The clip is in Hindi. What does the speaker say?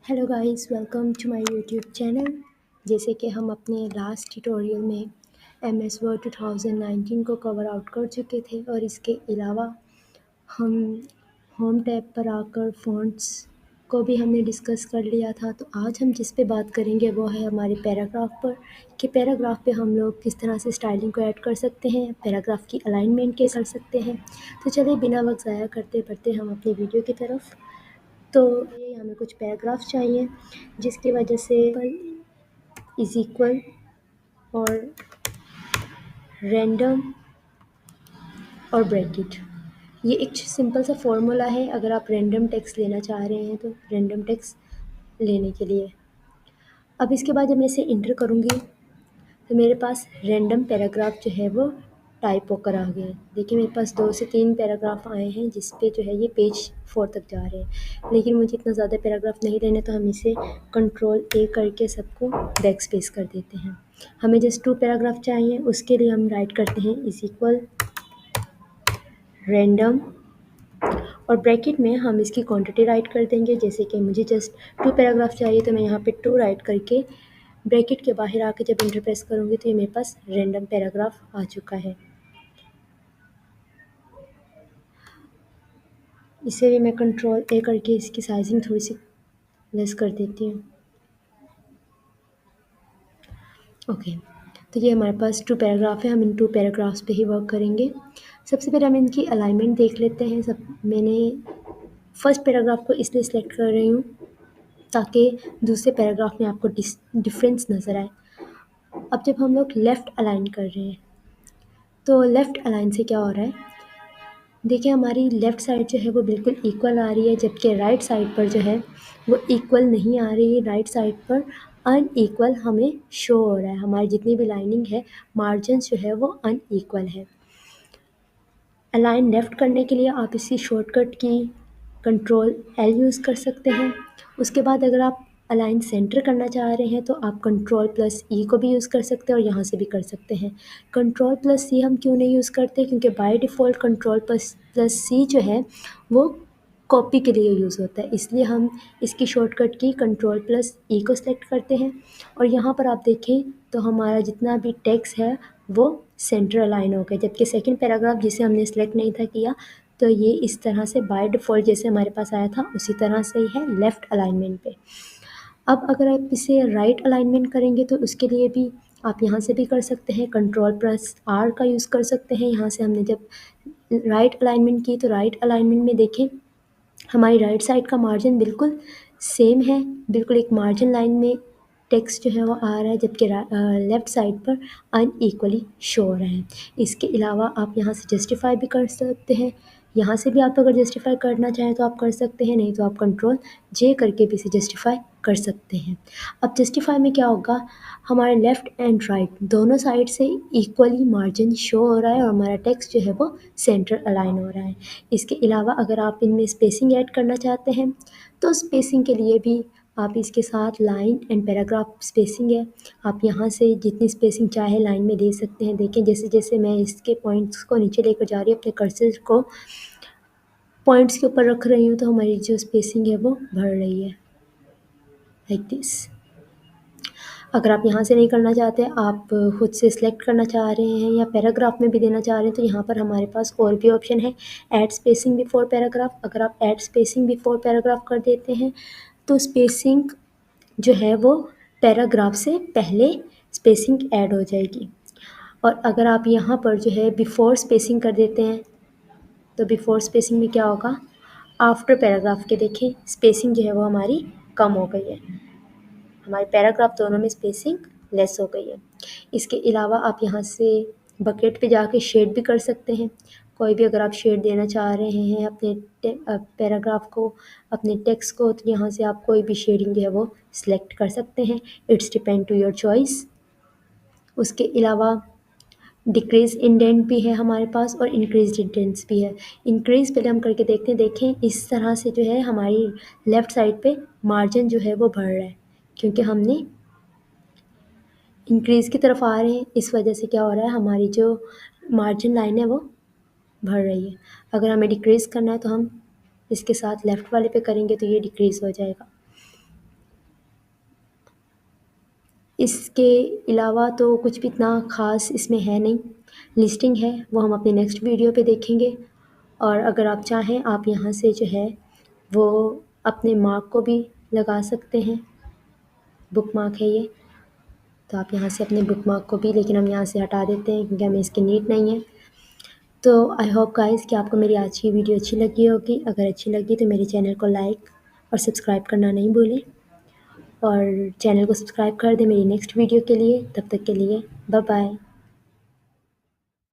Hello guys, welcome to my YouTube channel. जैसे कि हम अपने लास्ट ट्यूटोरियल में एमएस वर्ड 2019 को कवर आउट कर चुके थे और इसके अलावा हम होम टैब पर आकर फ़ॉन्ट्स को भी हमने डिस्कस कर लिया था। तो आज हम जिस पे बात करेंगे वो है हमारे पैराग्राफ पर कि पैराग्राफ पे हम लोग किस तरह से स्टाइलिंग को ऐड कर सकते हैं, पैराग्राफ की अलाइनमेंट कैसे कर सकते हैं। तो चलिए बिना वक्त ज़ाया करते बढ़ते हम अपनी वीडियो की तरफ। तो ये हमें कुछ पैराग्राफ चाहिए जिसकी वजह से इज इक्वल और रैंडम और ब्रैकेट, ये एक सिंपल सा फॉर्मूला है अगर आप रैंडम टेक्स्ट लेना चाह रहे हैं तो रैंडम टेक्स्ट लेने के लिए। अब इसके बाद जब मैं इसे इंटर करूँगी तो मेरे पास रैंडम पैराग्राफ जो है वो टाइप होकर आ गया है। देखिए मेरे पास 2 से 3 पैराग्राफ आए हैं जिस पे जो है ये पेज 4 तक जा रहे हैं, लेकिन मुझे इतना ज़्यादा पैराग्राफ नहीं लेने तो हम इसे कंट्रोल ए करके सबको बैक स्पेस कर देते हैं। हमें जस्ट 2 पैराग्राफ चाहिए, उसके लिए हम राइट करते हैं इज इक्वल रैंडम और ब्रैकेट में हम इसकी क्वांटिटी राइट कर देंगे। जैसे कि मुझे जस्ट 2 पैराग्राफ चाहिए तो मैं यहाँ पे 2 राइट करके ब्रैकेट के बाहर आके जब इंटर प्रेस करूँगी तो ये मेरे पास रैंडम पैराग्राफ आ चुका है। इसे भी मैं कंट्रोल ए करके इसकी साइजिंग थोड़ी सी लेस कर देती हूँ। ओके, तो ये हमारे पास 2 पैराग्राफ है, हम इन 2 पैराग्राफ्स पे ही वर्क करेंगे। सबसे पहले हम इनकी अलाइनमेंट देख लेते हैं। मैंने फर्स्ट पैराग्राफ को इसलिए सेलेक्ट कर रही हूँ ताकि दूसरे पैराग्राफ में आपको डिफरेंस नज़र आए। अब जब हम लोग लेफ़्ट अलाइन कर रहे हैं तो लेफ़्ट अलाइन से क्या हो रहा है, देखिए हमारी लेफ़्ट साइड जो है वो बिल्कुल इक्वल आ रही है, जबकि राइट साइड पर जो है वो इक्वल नहीं आ रही है। राइट साइड पर अनइक्वल हमें शो हो रहा है। हमारी जितनी भी लाइनिंग है, मार्जिन्स जो है वो अनइक्वल है। अलाइन लेफ़्ट करने के लिए आप इसी शॉर्टकट की कंट्रोल एल यूज़ कर सकते हैं। उसके बाद अगर आप अलाइन सेंटर करना चाह रहे हैं तो आप कंट्रोल प्लस ई को भी यूज़ कर सकते हैं और यहाँ से भी कर सकते हैं। कंट्रोल प्लस सी हम क्यों नहीं यूज़ करते, क्योंकि बाय डिफ़ॉल्ट कंट्रोल प्लस सी जो है वो कॉपी के लिए यूज़ होता है, इसलिए हम इसकी शॉर्टकट की कंट्रोल प्लस ई को सेलेक्ट करते हैं। और यहाँ पर आप देखें तो हमारा जितना भी टेक्स्ट है वो सेंटर अलाइन हो गया, जबकि सेकंड पैराग्राफ जिसे हमने सेलेक्ट नहीं था किया तो ये इस तरह से बाय डिफ़ॉल्ट जैसे हमारे पास आया था उसी तरह से ही है लेफ़्ट अलाइनमेंट पे। अब अगर आप इसे राइट अलाइनमेंट करेंगे तो उसके लिए भी आप यहाँ से भी कर सकते हैं, कंट्रोल प्लस आर का यूज़ कर सकते हैं। यहाँ से हमने जब राइट अलाइनमेंट की तो राइट अलाइनमेंट में देखें हमारी राइट साइड का मार्जिन बिल्कुल सेम है, बिल्कुल एक मार्जिन लाइन में टेक्स्ट जो है वो आ रहा है, जबकि लेफ़्ट साइड पर अनइक्वली शो हो रहा है। इसके अलावा आप यहाँ से जस्टिफाई भी कर सकते हैं। यहाँ से भी आप अगर जस्टिफाई करना चाहें तो आप कर सकते हैं, नहीं तो आप कंट्रोल जे करके भी इसे जस्टिफाई कर सकते हैं। अब जस्टिफाई में क्या होगा, हमारे लेफ़्ट एंड राइट दोनों साइड से इक्वली मार्जिन शो हो रहा है और हमारा टेक्स्ट जो है वो सेंटर अलाइन हो रहा है। इसके अलावा अगर आप इनमें स्पेसिंग ऐड करना चाहते हैं तो स्पेसिंग के लिए भी आप इसके साथ लाइन एंड पैराग्राफ स्पेसिंग है, आप यहाँ से जितनी स्पेसिंग चाहे लाइन में दे सकते हैं। देखें जैसे जैसे मैं इसके पॉइंट्स को नीचे लेकर जा रही हूँ, अपने कर्सर को पॉइंट्स के ऊपर रख रही हूँ तो हमारी जो स्पेसिंग है वो बढ़ रही है, लाइक दिस। अगर आप यहाँ से नहीं करना चाहते, आप खुद से सिलेक्ट करना चाह रहे हैं या पैराग्राफ में भी देना चाह रहे हैं तो यहाँ पर हमारे पास और भी ऑप्शन है, ऐड स्पेसिंग बिफोर पैराग्राफ। अगर आप ऐड स्पेसिंग बिफोर पैराग्राफ कर देते हैं तो स्पेसिंग जो है वो पैराग्राफ से पहले स्पेसिंग ऐड हो जाएगी। और अगर आप यहाँ पर जो है बिफोर स्पेसिंग कर देते हैं तो बिफोर स्पेसिंग में क्या होगा, आफ्टर पैराग्राफ के देखें स्पेसिंग जो है वो हमारी कम हो गई है, हमारे पैराग्राफ दोनों में स्पेसिंग लेस हो गई है। इसके अलावा आप यहाँ से बकेट पे जाके शेड भी कर सकते हैं। कोई भी अगर आप शेड देना चाह रहे हैं अपने पैराग्राफ को, अपने टेक्स्ट को, तो यहाँ से आप कोई भी शेडिंग जो है वो सिलेक्ट कर सकते हैं। It's depend to your choice. उसके अलावा डिक्रीज़ इंडेंट भी है हमारे पास और इंक्रीज इंडेंट्स भी है। इंक्रीज़ पहले हम करके देखते हैं, देखें इस तरह से जो है हमारी लेफ़्ट साइड पे मार्जिन जो है वो बढ़ रहा है, क्योंकि हमने इंक्रीज़ की तरफ आ रहे हैं, इस वजह से क्या हो रहा है हमारी जो मार्जिन लाइन है वो बढ़ रही है। अगर हमें डिक्रीज़ करना है तो हम इसके साथ लेफ़्ट वाले पे करेंगे तो ये डिक्रीज़ हो जाएगा। इसके अलावा तो कुछ भी इतना ख़ास इसमें है नहीं। लिस्टिंग है वो हम अपने नेक्स्ट वीडियो पे देखेंगे, और अगर आप चाहें आप यहाँ से जो है वो अपने मार्क को भी लगा सकते हैं। बुक मार्क है ये, तो आप यहाँ से अपने बुक मार्क को भी, लेकिन हम यहाँ से हटा देते हैं क्योंकि हमें इसकी नीड नहीं है। तो आई होप गाइस कि आपको मेरी आज की वीडियो अच्छी लगी होगी। अगर अच्छी लगी तो मेरे चैनल को लाइक और सब्सक्राइब करना नहीं भूलें, और चैनल को सब्सक्राइब कर दें मेरी नेक्स्ट वीडियो के लिए। तब तक के लिए बाय बाय।